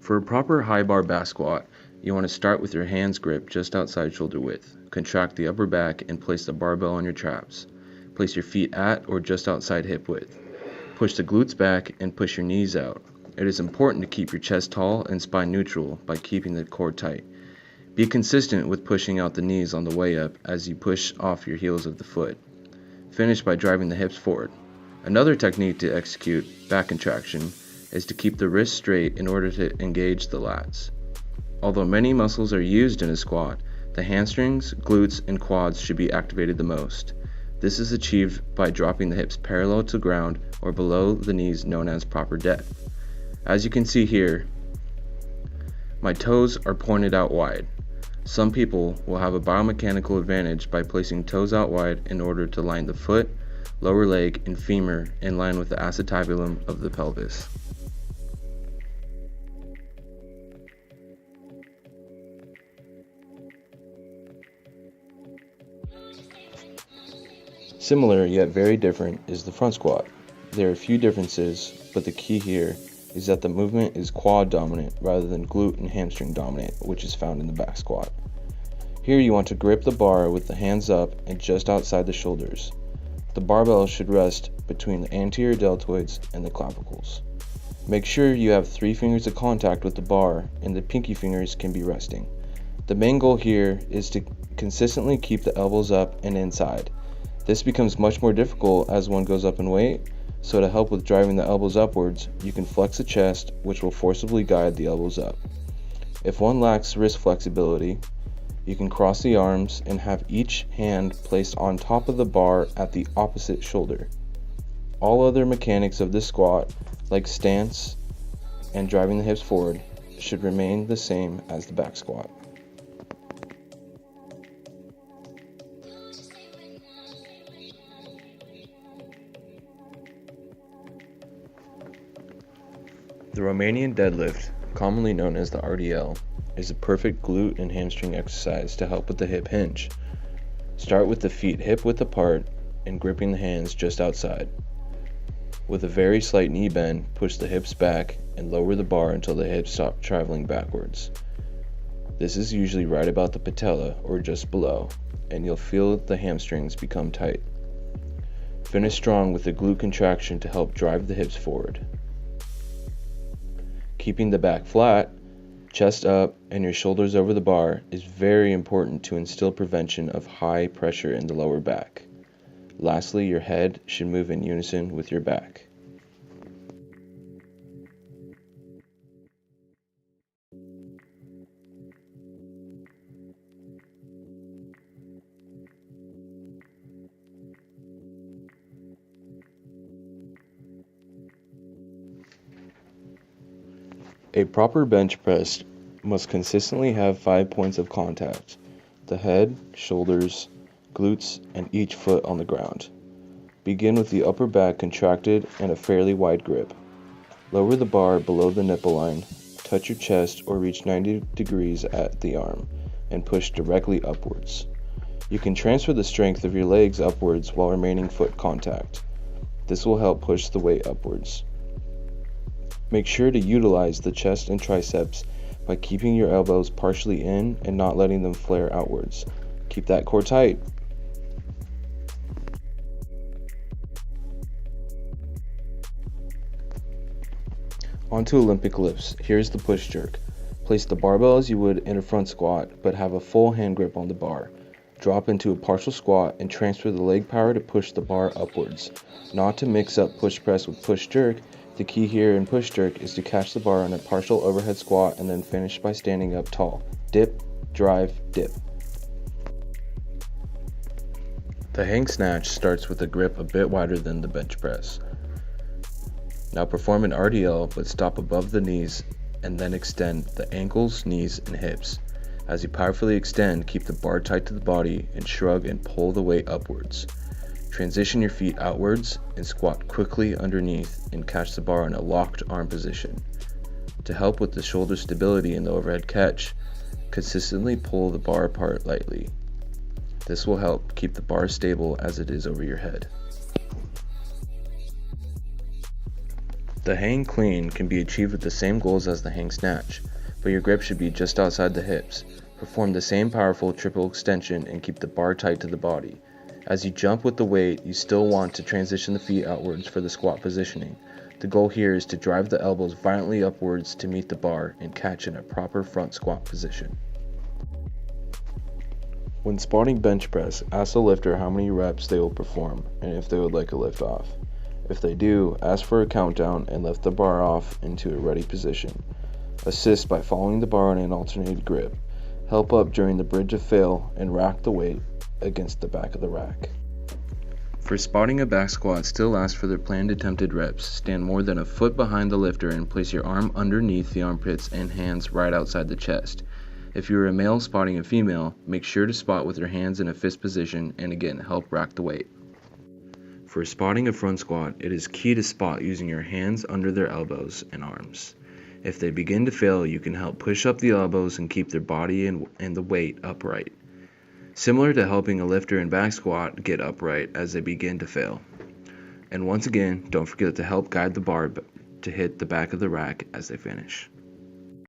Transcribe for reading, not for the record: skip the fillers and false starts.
For a proper high bar back squat, you want to start with your hands gripped just outside shoulder width. Contract the upper back and place the barbell on your traps. Place your feet at or just outside hip width. Push the glutes back and push your knees out. It is important to keep your chest tall and spine neutral by keeping the core tight. Be consistent with pushing out the knees on the way up as you push off your heels of the foot. Finish by driving the hips forward. Another technique to execute back contraction is to keep the wrists straight in order to engage the lats. Although many muscles are used in a squat, the hamstrings, glutes, and quads should be activated the most. This is achieved by dropping the hips parallel to ground or below the knees, known as proper depth. As you can see here, my toes are pointed out wide. Some people will have a biomechanical advantage by placing toes out wide in order to line the foot, lower leg, and femur in line with the acetabulum of the pelvis. Similar yet very different is the front squat. There are a few differences, but the key here is that the movement is quad dominant rather than glute and hamstring dominant, which is found in the back squat. Here you want to grip the bar with the hands up and just outside the shoulders. The barbell should rest between the anterior deltoids and the clavicles. Make sure you have 3 fingers of contact with the bar and the pinky fingers can be resting. The main goal here is to consistently keep the elbows up and inside. This becomes much more difficult as one goes up in weight, so to help with driving the elbows upwards, you can flex the chest, which will forcibly guide the elbows up. If one lacks wrist flexibility, you can cross the arms and have each hand placed on top of the bar at the opposite shoulder. All other mechanics of this squat, like stance and driving the hips forward, should remain the same as the back squat. The Romanian deadlift, commonly known as the RDL, is a perfect glute and hamstring exercise to help with the hip hinge. Start with the feet hip width apart and gripping the hands just outside. With a very slight knee bend, push the hips back and lower the bar until the hips stop traveling backwards. This is usually right about the patella or just below, and you'll feel the hamstrings become tight. Finish strong with the glute contraction to help drive the hips forward. Keeping the back flat, chest up, and your shoulders over the bar is very important to instill prevention of high pressure in the lower back. Lastly, your head should move in unison with your back. A proper bench press must consistently have 5 points of contact: the head, shoulders, glutes, and each foot on the ground. Begin with the upper back contracted and a fairly wide grip. Lower the bar below the nipple line, touch your chest or reach 90 degrees at the arm, and push directly upwards. You can transfer the strength of your legs upwards while remaining foot contact. This will help push the weight upwards. Make sure to utilize the chest and triceps by keeping your elbows partially in and not letting them flare outwards. Keep that core tight. Onto Olympic lifts. Here's the push jerk. Place the barbell as you would in a front squat, but have a full hand grip on the bar. Drop into a partial squat and transfer the leg power to push the bar upwards. Not to mix up push press with push jerk. The key here in push jerk is to catch the bar on a partial overhead squat and then finish by standing up tall. Dip, drive, dip. The hang snatch starts with a grip a bit wider than the bench press. Now perform an RDL but stop above the knees and then extend the ankles, knees, and hips. As you powerfully extend, keep the bar tight to the body and shrug and pull the weight upwards. Transition your feet outwards and squat quickly underneath and catch the bar in a locked arm position. To help with the shoulder stability in the overhead catch, consistently pull the bar apart lightly. This will help keep the bar stable as it is over your head. The hang clean can be achieved with the same goals as the hang snatch, but your grip should be just outside the hips. Perform the same powerful triple extension and keep the bar tight to the body. As you jump with the weight, you still want to transition the feet outwards for the squat positioning. The goal here is to drive the elbows violently upwards to meet the bar and catch in a proper front squat position. When spotting bench press, ask the lifter how many reps they will perform and if they would like a lift off. If they do, ask for a countdown and lift the bar off into a ready position. Assist by following the bar in an alternated grip. Help up during the bridge of fail and rack the weight against the back of the rack. For spotting a back squat, still ask for their planned attempted reps. Stand more than a foot behind the lifter and place your arm underneath the armpits and hands right outside the chest. If you are a male spotting a female, make sure to spot with your hands in a fist position and again help rack the weight. For spotting a front squat, it is key to spot using your hands under their elbows and arms. If they begin to fail, you can help push up the elbows and keep their body and the weight upright. Similar to helping a lifter in back squat get upright as they begin to fail. And once again, don't forget to help guide the bar to hit the back of the rack as they finish.